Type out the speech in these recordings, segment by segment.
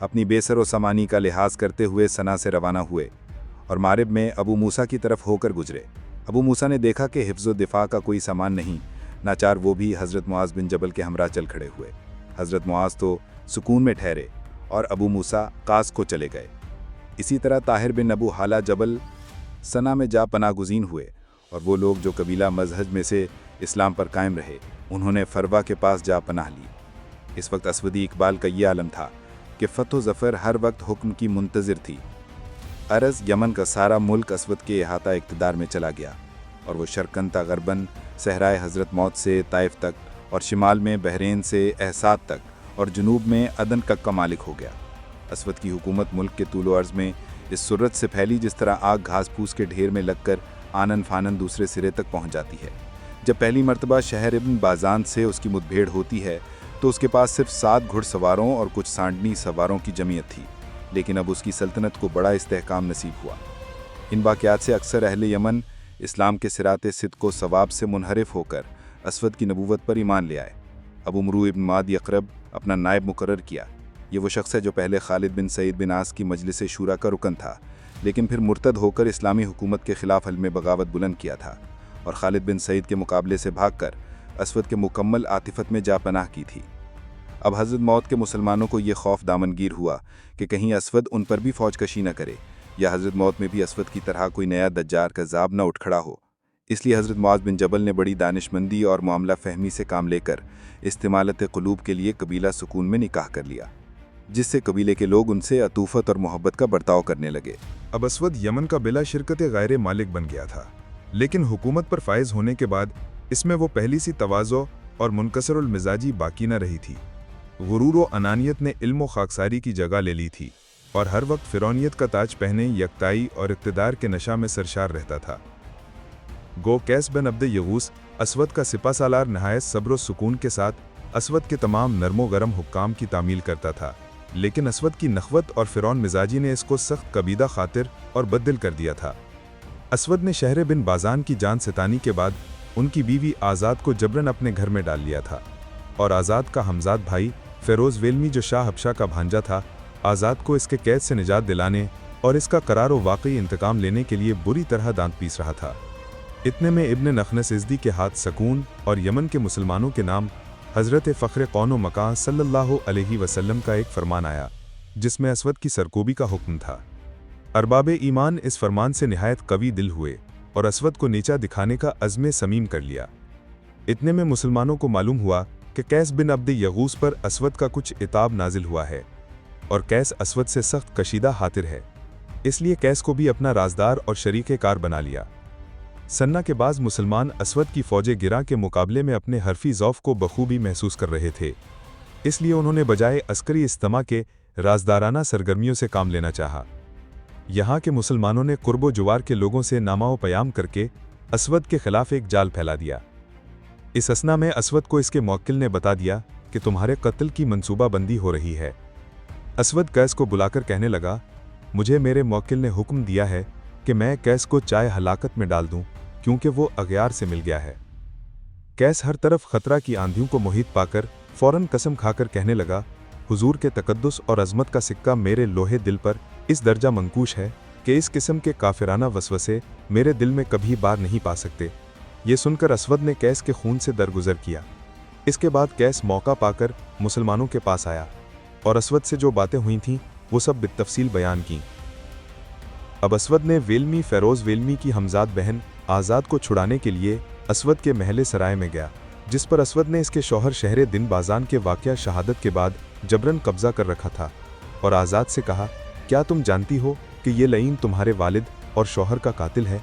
اپنی بے سر و سامانی کا لحاظ کرتے ہوئے سنا سے روانہ ہوئے اور مارب میں ابو موسیٰ کی طرف ہو کر گزرے۔ ابو موسیٰ نے دیکھا کہ حفظ و دفاع کا کوئی سامان نہیں، ناچار وہ بھی حضرت معاذ بن جبل کے ہمراہ چل کھڑے ہوئے۔ حضرت معاذ تو سکون میں ٹھہرے اور ابو موسیٰ قاص کو چلے گئے۔ اسی طرح طاہر بن ابو حالہ جبل سنا میں جا پناہ گزین ہوئے، اور وہ لوگ جو قبیلہ مزہج میں سے اسلام پر قائم رہے انہوں نے فروا کے پاس جا پناہ لی۔ اس وقت اسودی اقبال کا یہ عالم تھا کہ فتح و ظفر ہر وقت حکم کی منتظر تھی۔ عرض یمن کا سارا ملک اسود کے احاطہ اقتدار میں چلا گیا، اور وہ شرقن تا غربن صحرائے حضرت موت سے طائف تک، اور شمال میں بحرین سے احساد تک، اور جنوب میں عدن تک کا مالک ہو گیا۔ اسود کی حکومت ملک کے طول و عرض میں اس سرعت سے پھیلی جس طرح آگ گھاس پھوس کے ڈھیر میں لگ کر آنن فانن دوسرے سرے تک پہنچ جاتی ہے۔ جب پہلی مرتبہ شہر ابن بازان سے اس کی مدبھیڑ ہوتی ہے تو اس کے پاس صرف 7 گھڑ سواروں اور کچھ سانڈنی سواروں کی جمعیت تھی، لیکن اب اس کی سلطنت کو بڑا استحکام نصیب ہوا۔ ان واقعات سے اکثر اہل یمن اسلام کے صراط صدق و ثواب سے منحرف ہو کر اسود کی نبوت پر ایمان لے آئے۔ ابو مرو ابن ماد یقرب اپنا نائب مقرر کیا۔ یہ وہ شخص ہے جو پہلے خالد بن سعید بن عاص کی مجلس شورا کا رکن تھا، لیکن پھر مرتد ہو کر اسلامی حکومت کے خلاف حلم بغاوت بلند کیا تھا، اور خالد بن سعید کے مقابلے سے بھاگ کر اسود کے مکمل عاطفت میں جا پناہ کی تھی۔ اب حضرت موت کے مسلمانوں کو یہ خوف دامنگیر ہوا کہ کہیں اسود ان پر بھی فوج کشی نہ کرے، یا حضرت موت میں بھی اسود کی طرح کوئی نیا دجار کذاب نہ اٹھ کھڑا ہو۔ اس لیے حضرت معاذ بن جبل نے بڑی دانش مندی اور معاملہ فہمی سے کام لے کر استمالت قلوب کے لیے قبیلہ سکون میں نکاح کر لیا، جس سے قبیلے کے لوگ ان سے عطوفت اور محبت کا برتاؤ کرنے لگے۔ اب اسود یمن کا بلا شرکت غیر مالک بن گیا تھا، لیکن حکومت پر فائز ہونے کے بعد اس میں وہ پہلی سی تواضع اور منکسر المزاجی باقی نہ رہی تھی۔ غرور و انانیت نے علم و خاکساری کی جگہ لے لی تھی، اور ہر وقت فرعونیت کا تاج پہنے یکتائی اور اقتدار کے نشہ میں سرشار رہتا تھا۔ گو قیس بن عبد یغوث اسود کا سپہ سالار نہایت صبر و سکون کے ساتھ اسود کے تمام نرم و گرم حکام کی تعمیل کرتا تھا، لیکن اسود کی نخوت اور فرعون مزاجی نے اس کو سخت کبیدہ خاطر اور بددل کر دیا تھا۔ اسود نے شہر بن بازان کی جان ستانی کے بعد ان کی بیوی آزاد کو جبرن اپنے گھر میں ڈال لیا تھا، اور آزاد کا ہمزاد بھائی فیروز ویلمی جو شاہ حبشہ کا بھانجا تھا، آزاد کو اس کے قید سے نجات دلانے اور اس کا قرار و واقعی انتقام لینے کے لیے بری طرح دانت پیس رہا تھا۔ اتنے میں ابن نخنس ازدی کے ہاتھ سکون اور یمن کے مسلمانوں کے نام حضرت فخر قون و مکان صلی اللہ علیہ وسلم کا ایک فرمان آیا، جس میں اسود کی سرکوبی کا حکم تھا۔ ارباب ایمان اس فرمان سے نہایت قوی دل ہوئے اور اسود کو نیچا دکھانے کا عزم سمیم کر لیا۔ اتنے میں مسلمانوں کو معلوم ہوا کہ قیس بن عبد یغوث پر اسود کا کچھ عتاب نازل ہوا ہے، اور قیس اسود سے سخت کشیدہ خاطر ہے، اس لیے قیس کو بھی اپنا رازدار اور شریک کار بنا لیا۔ سنہ کے بعض مسلمان اسود کی فوج گراں کے مقابلے میں اپنے حرفی ذوف کو بخوبی محسوس کر رہے تھے، اس لیے انہوں نے بجائے عسکری اجتماع کے رازدارانہ سرگرمیوں سے کام لینا چاہا۔ یہاں کے مسلمانوں نے قرب و جوار کے لوگوں سے نامہ و پیام کر کے اسود کے خلاف ایک جال پھیلا دیا۔ اس اثنا میں اسود کو اس کے موکل نے بتا دیا کہ تمہارے قتل کی منصوبہ بندی ہو رہی ہے۔ اسود قیس کو بلا کر کہنے لگا، مجھے میرے موکل نے حکم دیا ہے کہ میں قیس کو چائے ہلاکت میں ڈال دوں، کیونکہ وہ اغیار سے مل گیا ہے۔ قیس ہر طرف خطرہ کی آندھیوں کو محیط پا کر فوراً قسم کھا کر کہنے لگا، حضور کے تقدس اور عظمت کا سکہ میرے لوہے دل پر اس درجہ منقوش ہے کہ اس قسم کے کافرانہ وسوسے میرے دل میں کبھی بار نہیں پا سکتے۔ یہ سن کر اسود نے قیس کے خون سے درگزر کیا۔ اس کے بعد قیس موقع پا کر مسلمانوں کے پاس آیا اور اسود سے جو باتیں ہوئی تھیں وہ سب بالتفصیل بیان کیں۔ اب اسود نے ویلمی فیروز ویلمی کی ہمزاد بہن آزاد کو چھڑانے کے لیے اسود کے محل سرائے میں گیا، جس پر اسود نے اس کے شوہر شہر دن بازان کے واقعہ شہادت کے بعد جبرن قبضہ کر رکھا تھا، اور آزاد سے کہا، کیا تم جانتی ہو کہ یہ لعین تمہارے والد اور شوہر کا قاتل ہے،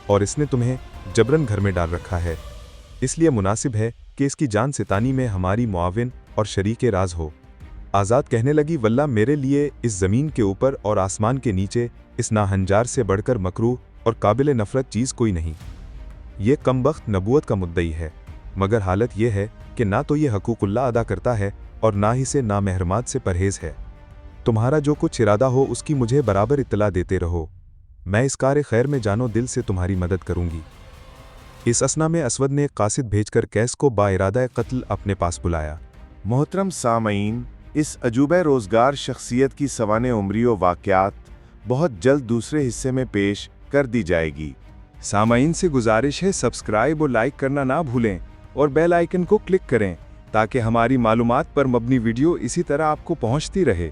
اور اس نے تمہیں جبرن گھر میں ڈال رکھا ہے، اس لیے مناسب ہے کہ اس کی جان ستانی میں ہماری معاون اور شریک راز ہو۔ آزاد کہنے لگی، واللہ میرے لیے اس زمین کے اوپر اور آسمان کے نیچے اس ناہنجار سے بڑھ کر مکروہ اور قابل نفرت چیز کوئی نہیں۔ یہ کمبخت نبوت کا مدعی ہے، مگر حالت یہ ہے کہ نہ تو یہ حقوق اللہ ادا کرتا ہے اور نہ ہی سے نامحرمات سے پرہیز ہے۔ تمہارا جو کچھ ارادہ ہو اس کی مجھے برابر اطلاع دیتے رہو، میں اس کار خیر میں جانو دل سے تمہاری مدد کروں گی۔ اس اثنا میں اسود نے قاصد بھیج کر قیس کو با ارادہ قتل اپنے پاس بلایا۔ محترم سامعین، اس عجوبہ روزگار شخصیت کی سوانح عمری و واقعات بہت جلد دوسرے حصے میں پیش کر دی جائے گی۔ سامعین سے گزارش ہے سبسکرائب اور لائک کرنا نہ بھولیں اور بیل آئیکن کو کلک کریں تاکہ ہماری معلومات پر مبنی ویڈیو اسی طرح آپ کو پہنچتی رہے۔